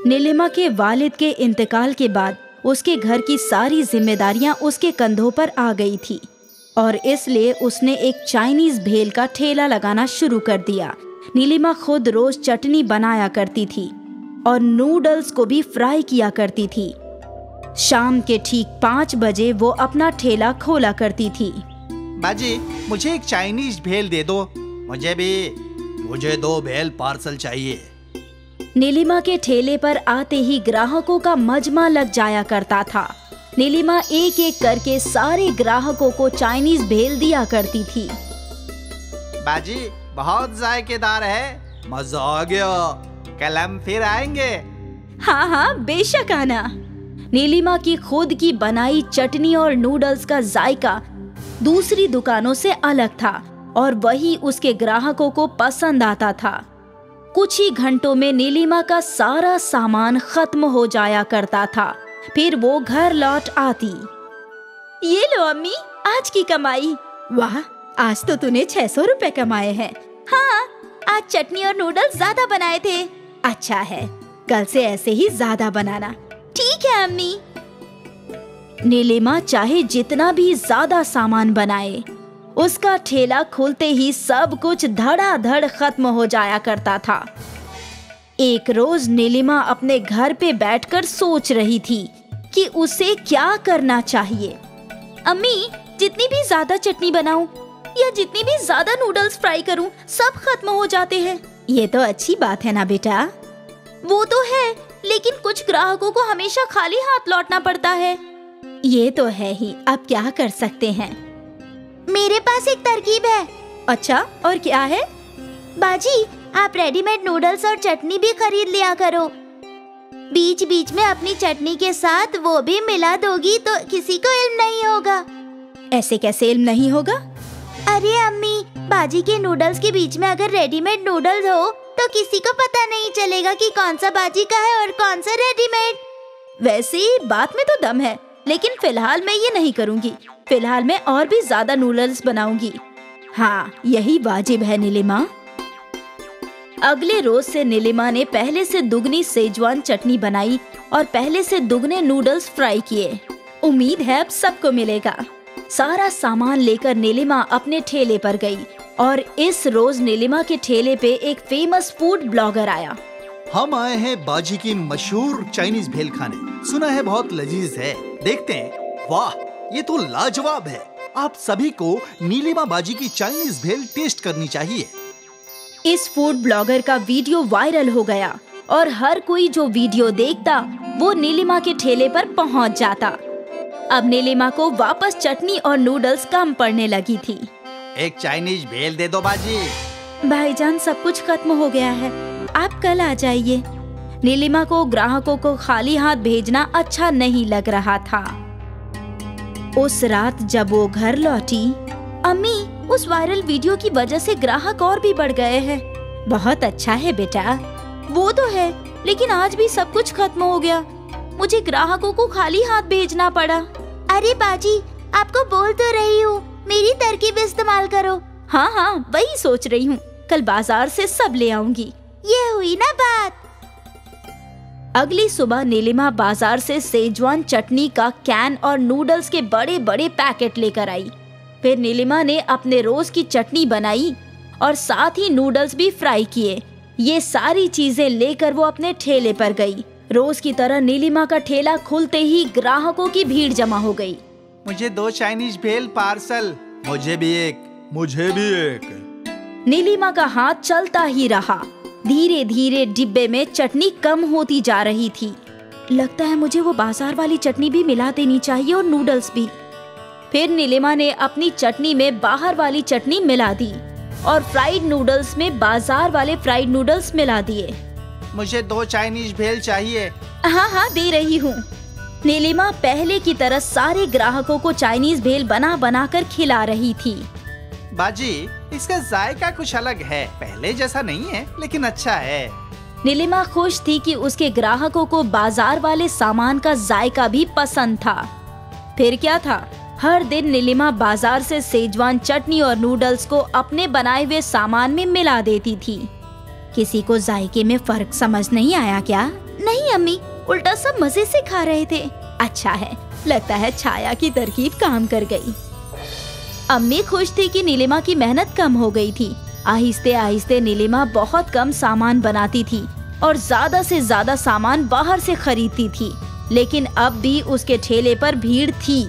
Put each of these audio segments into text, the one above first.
नीलिमा के वालिद के इंतकाल के बाद उसके घर की सारी जिम्मेदारियां उसके कंधों पर आ गई थी और इसलिए उसने एक चाइनीज भेल का ठेला लगाना शुरू कर दिया। नीलिमा खुद रोज चटनी बनाया करती थी और नूडल्स को भी फ्राई किया करती थी। शाम के ठीक 5 बजे वो अपना ठेला खोला करती थी। बाजी, मुझे एक चाइनीज भेल दे दो। मुझे 2 भेल पार्सल चाहिए। नीलिमा के ठेले पर आते ही ग्राहकों का मजमा लग जाया करता था। नीलिमा एक एक करके सारे ग्राहकों को चाइनीज भेल दिया करती थी। बाजी, बहुत जायकेदार है, मजा आ गया। कल हम फिर आएंगे। हाँ, बेशक आना। नीलिमा की खुद की बनाई चटनी और नूडल्स का जायका दूसरी दुकानों से अलग था और वही उसके ग्राहकों को पसंद आता था। कुछ ही घंटों में नीलिमा का सारा सामान खत्म हो जाया करता था। फिर वो घर लौट आती। ये लो अम्मी, आज की कमाई। वाह, आज तो तूने 600 रुपए कमाए हैं। हाँ, आज चटनी और नूडल्स ज्यादा बनाए थे। अच्छा है, कल से ऐसे ही ज्यादा बनाना। ठीक है अम्मी। नीलिमा चाहे जितना भी ज्यादा सामान बनाए, उसका ठेला खुलते ही सब कुछ धड़ाधड़ खत्म हो जाया करता था। एक रोज नीलिमा अपने घर पे बैठकर सोच रही थी कि उसे क्या करना चाहिए। अम्मी, जितनी भी ज्यादा चटनी बनाऊं या जितनी भी ज्यादा नूडल्स फ्राई करूं, सब खत्म हो जाते हैं। ये तो अच्छी बात है ना बेटा। वो तो है, लेकिन कुछ ग्राहकों को हमेशा खाली हाथ लौटना पड़ता है। ये तो है ही, अब क्या कर सकते हैं। मेरे पास एक तरकीब है। अच्छा, और क्या है? बाजी, आप रेडीमेड नूडल्स और चटनी भी खरीद लिया करो। बीच बीच में अपनी चटनी के साथ वो भी मिला दोगी तो किसी को इल्म नहीं होगा। ऐसे कैसे इल्म नहीं होगा? अरे अम्मी, बाजी के नूडल्स के बीच में अगर रेडीमेड नूडल्स हो तो किसी को पता नहीं चलेगा कि कौन सा बाजी का है और कौन सा रेडीमेड। वैसे बात में तो दम है, लेकिन फिलहाल मैं ये नहीं करूँगी। फिलहाल मैं और भी ज्यादा नूडल्स बनाऊंगी। हाँ, यही वाजिब है नीलिमा। अगले रोज से नीलिमा ने पहले से दुगनी सेजवान चटनी बनाई और पहले से दुगने नूडल्स फ्राई किए। उम्मीद है अब सबको मिलेगा। सारा सामान लेकर नीलिमा अपने ठेले पर गई और इस रोज नीलिमा के ठेले पे एक फेमस फूड ब्लॉगर आया। हम आए हैं बाजी की मशहूर चाइनीज भेल खाने। सुना है बहुत लजीज है। देखते हैं। वाह, ये तो लाजवाब है। आप सभी को नीलिमा बाजी की चाइनीज भेल टेस्ट करनी चाहिए। इस फूड ब्लॉगर का वीडियो वायरल हो गया और हर कोई जो वीडियो देखता वो नीलिमा के ठेले पर पहुंच जाता। अब नीलिमा को वापस चटनी और नूडल्स कम पड़ने लगी थी। एक चाइनीज भेल दे दो बाजी। भाईजान, सब कुछ खत्म हो गया है, आप कल आ जाइए। नीलिमा को ग्राहकों को खाली हाथ भेजना अच्छा नहीं लग रहा था। उस रात जब वो घर लौटी, अम्मी, उस वायरल वीडियो की वजह से ग्राहक और भी बढ़ गए हैं। बहुत अच्छा है बेटा। वो तो है, लेकिन आज भी सब कुछ खत्म हो गया। मुझे ग्राहकों को खाली हाथ भेजना पड़ा। अरे बाजी, आपको बोल तो रही हूँ, मेरी तरकीब इस्तेमाल करो। हाँ, वही सोच रही हूँ। कल बाजार से सब ले आऊंगी। ये हुई ना बात। अगली सुबह नीलिमा बाजार से सेजवान चटनी का कैन और नूडल्स के बड़े बड़े पैकेट लेकर आई। फिर नीलिमा ने अपने रोज की चटनी बनाई और साथ ही नूडल्स भी फ्राई किए। ये सारी चीजें लेकर वो अपने ठेले पर गई। रोज की तरह नीलिमा का ठेला खुलते ही ग्राहकों की भीड़ जमा हो गई। मुझे 2 चाइनीज भेल पार्सल। मुझे भी एक। नीलिमा का हाथ चलता ही रहा। धीरे धीरे डिब्बे में चटनी कम होती जा रही थी। लगता है मुझे वो बाजार वाली चटनी भी मिला देनी चाहिए और नूडल्स भी। फिर नीलिमा ने अपनी चटनी में बाहर वाली चटनी मिला दी और फ्राइड नूडल्स में बाजार वाले फ्राइड नूडल्स मिला दिए। मुझे 2 चाइनीज भेल चाहिए। हाँ, दे रही हूँ। नीलिमा पहले की तरह सारे ग्राहकों को चाइनीज भेल बना बना कर खिला रही थी। बाजी, इसका जायका कुछ अलग है, पहले जैसा नहीं है, लेकिन अच्छा है। नीलिमा खुश थी कि उसके ग्राहकों को बाजार वाले सामान का जायका भी पसंद था। फिर क्या था, हर दिन नीलिमा बाजार से सेजवान चटनी और नूडल्स को अपने बनाए हुए सामान में मिला देती थी। किसी को जायके में फर्क समझ नहीं आया क्या? नहीं अम्मी, उल्टा सब मजे से खा रहे थे। अच्छा है, लगता है छाया की तरकीब काम कर गई। अम्मी खुश थी कि नीलिमा की मेहनत कम हो गई थी। आहिस्ते आहिस्ते नीलिमा बहुत कम सामान बनाती थी और ज्यादा से ज्यादा सामान बाहर से खरीदती थी, लेकिन अब भी उसके ठेले पर भीड़ थी।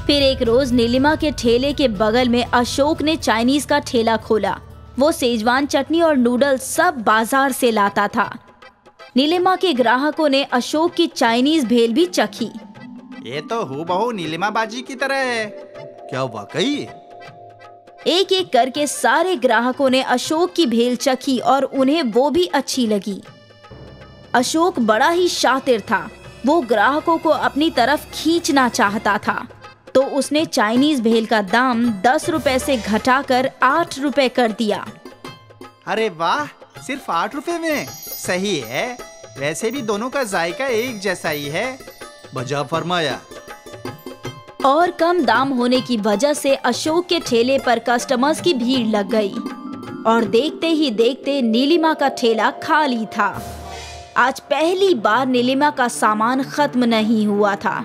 फिर एक रोज नीलिमा के ठेले के बगल में अशोक ने चाइनीज का ठेला खोला। वो सेजवान चटनी और नूडल्स सब बाजार से लाता था। नीलिमा के ग्राहकों ने अशोक की चाइनीज भेल भी चखी। ये तो हूबहू नीलिमा बाजी की तरह है। क्या वाकई? एक एक करके सारे ग्राहकों ने अशोक की भेल चखी और उन्हें वो भी अच्छी लगी। अशोक बड़ा ही शातिर था। वो ग्राहकों को अपनी तरफ खींचना चाहता था, तो उसने चाइनीज भेल का दाम 10 रुपए से घटाकर 8 रुपए कर दिया। अरे वाह, सिर्फ 8 रुपए में? सही है, वैसे भी दोनों का जायका एक जैसा ही है। बजा फरमाया। और कम दाम होने की वजह से अशोक के ठेले पर कस्टमर्स की भीड़ लग गई और देखते ही देखते नीलिमा का ठेला खाली था। आज पहली बार नीलिमा का सामान खत्म नहीं हुआ था।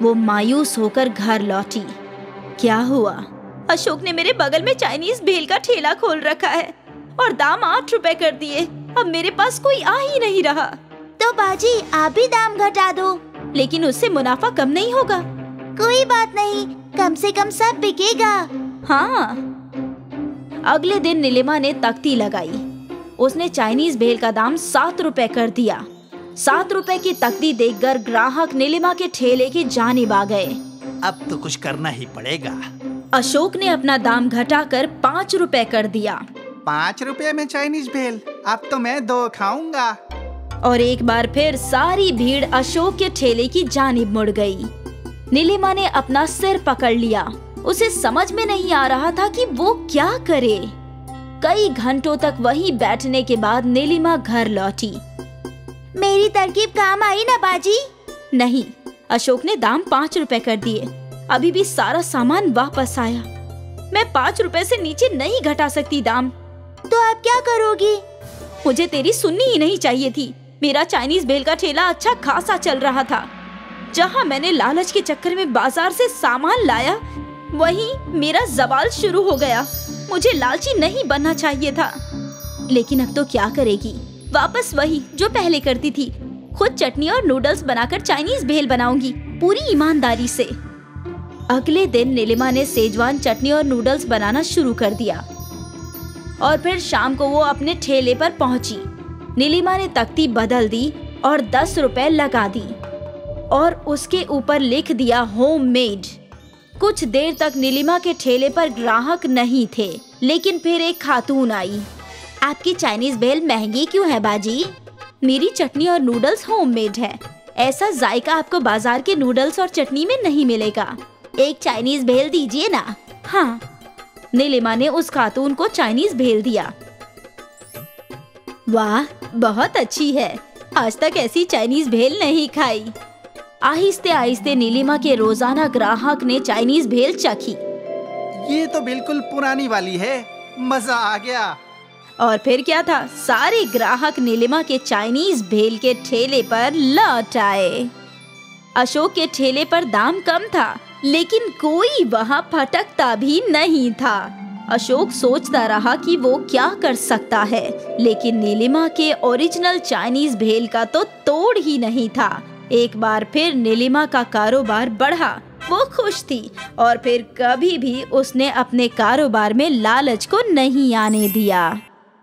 वो मायूस होकर घर लौटी। क्या हुआ? अशोक ने मेरे बगल में चाइनीज भेल का ठेला खोल रखा है और दाम 8 रुपए कर दिए। अब मेरे पास कोई आ ही नहीं रहा। तो बाजी, आप भी दाम घटा दो। लेकिन उससे मुनाफा कम नहीं होगा। कोई बात नहीं, कम से कम सब बिकेगा। हाँ। अगले दिन नीलिमा ने तख्ती लगाई। उसने चाइनीज भेल का दाम 7 रुपए कर दिया। 7 रुपए की तख्ती देखकर ग्राहक नीलिमा के ठेले की जानिब आ गए। अब तो कुछ करना ही पड़ेगा। अशोक ने अपना दाम घटाकर 5 रुपए कर दिया। 5 रुपए में चाइनीज भेल? अब तो मैं 2 खाऊंगा। और एक बार फिर सारी भीड़ अशोक के ठेले की जानिब मुड़ गई। नीलिमा ने अपना सिर पकड़ लिया। उसे समझ में नहीं आ रहा था कि वो क्या करे। कई घंटों तक वहीं बैठने के बाद नीलिमा घर लौटी। मेरी तरकीब काम आई ना बाजी? नहीं, अशोक ने दाम 5 रुपए कर दिए। अभी भी सारा सामान वापस आया। मैं 5 रुपए से नीचे नहीं घटा सकती दाम। तो आप क्या करोगी? मुझे तेरी सुननी ही नहीं चाहिए थी। मेरा चाइनीज भेल का ठेला अच्छा खासा चल रहा था। जहाँ मैंने लालच के चक्कर में बाजार से सामान लाया, वहीं मेरा जवाल शुरू हो गया। मुझे लालची नहीं बनना चाहिए था। लेकिन अब तो क्या करेगी? वापस वही जो पहले करती थी। खुद चटनी और नूडल्स बनाकर चाइनीज भेल बनाऊंगी, पूरी ईमानदारी से। अगले दिन नीलिमा ने सेजवान चटनी और नूडल्स बनाना शुरू कर दिया और फिर शाम को वो अपने ठेले पर पहुंची। नीलिमा ने तख्ती बदल दी और 10 रुपए लगा दी और उसके ऊपर लिख दिया होममेड। कुछ देर तक नीलिमा के ठेले पर ग्राहक नहीं थे, लेकिन फिर एक खातून आई। आपकी चाइनीज भेल महंगी क्यों है बाजी? मेरी चटनी और नूडल्स होममेड है। ऐसा जायका आपको बाजार के नूडल्स और चटनी में नहीं मिलेगा। एक चाइनीज भेल दीजिए ना। हाँ। नीलिमा ने उस खातून को चाइनीज भेल दिया। वाह, बहुत अच्छी है। आज तक ऐसी चाइनीज भेल नहीं खाई। आहिस्ते आहिस्ते नीलिमा के रोजाना ग्राहक ने चाइनीज भेल चखी। ये तो बिल्कुल पुरानी वाली है। मजा आ गया। और फिर क्या था, सारे ग्राहक नीलिमा के चाइनीज भेल के ठेले पर लौट आए। अशोक के ठेले पर दाम कम था, लेकिन कोई वहाँ फटकता भी नहीं था। अशोक सोचता रहा कि वो क्या कर सकता है, लेकिन नीलिमा के ओरिजिनल चाइनीज भेल का तो तोड़ ही नहीं था। एक बार फिर नीलिमा का कारोबार बढ़ा। वो खुश थी और फिर कभी भी उसने अपने कारोबार में लालच को नहीं आने दिया।